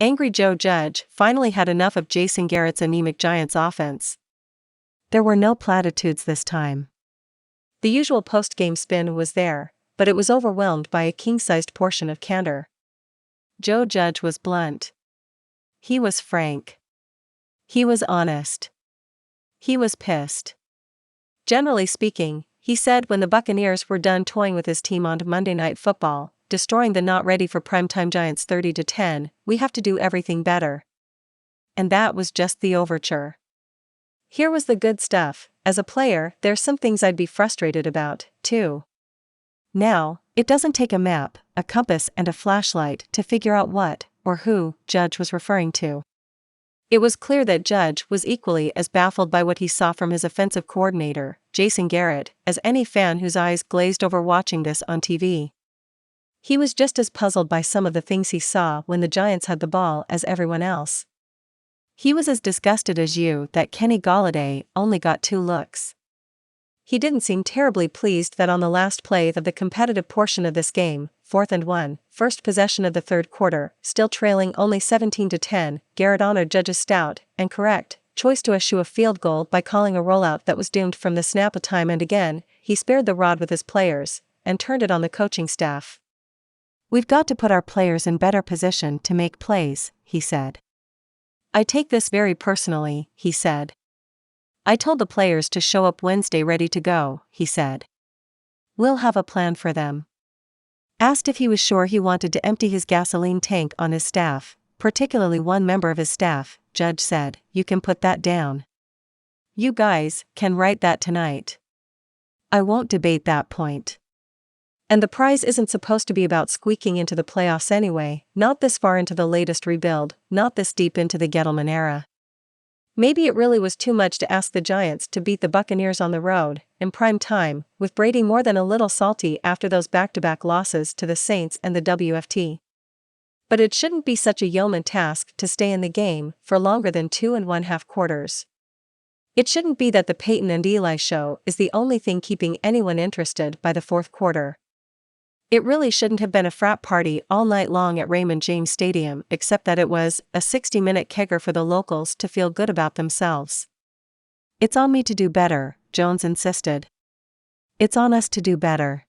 Angry Joe Judge finally had enough of Jason Garrett's anemic Giants offense. There were no platitudes this time. The usual post-game spin was there, but it was overwhelmed by a king-sized portion of candor. Joe Judge was blunt. He was frank. He was honest. He was pissed. Generally speaking, he said when the Buccaneers were done toying with his team on Monday Night Football, destroying the not-ready-for-primetime Giants 30-10, we have to do everything better. And that was just the overture. Here was the good stuff. As a player, there's some things I'd be frustrated about, too. Now, it doesn't take a map, a compass and a flashlight to figure out what, or who, Judge was referring to. It was clear that Judge was equally as baffled by what he saw from his offensive coordinator, Jason Garrett, as any fan whose eyes glazed over watching this on TV. He was just as puzzled by some of the things he saw when the Giants had the ball as everyone else. He was as disgusted as you that Kenny Golladay only got 2 looks. He didn't seem terribly pleased that on the last play of the competitive portion of this game, 4th and 1, first possession of the third quarter, still trailing only 17-10, Garrett honored Judge's stout and correct choice to eschew a field goal by calling a rollout that was doomed from the snap of time, and again, he spared the rod with his players and turned it on the coaching staff. "We've got to put our players in better position to make plays," he said. "I take this very personally," he said. "I told the players to show up Wednesday ready to go," he said. "We'll have a plan for them." Asked if he was sure he wanted to empty his gasoline tank on his staff, particularly one member of his staff, Judge said, "You can put that down. You guys can write that tonight. I won't debate that point. And the prize isn't supposed to be about squeaking into the playoffs anyway, not this far into the latest rebuild, not this deep into the Gettleman era." Maybe it really was too much to ask the Giants to beat the Buccaneers on the road, in prime time, with Brady more than a little salty after those back-to-back losses to the Saints and the WFT. But it shouldn't be such a yeoman task to stay in the game for longer than 2½ quarters. It shouldn't be that the Peyton and Eli show is the only thing keeping anyone interested by the fourth quarter. It really shouldn't have been a frat party all night long at Raymond James Stadium, except that it was a 60-minute kegger for the locals to feel good about themselves. "It's on me to do better," Jones insisted. "It's on us to do better.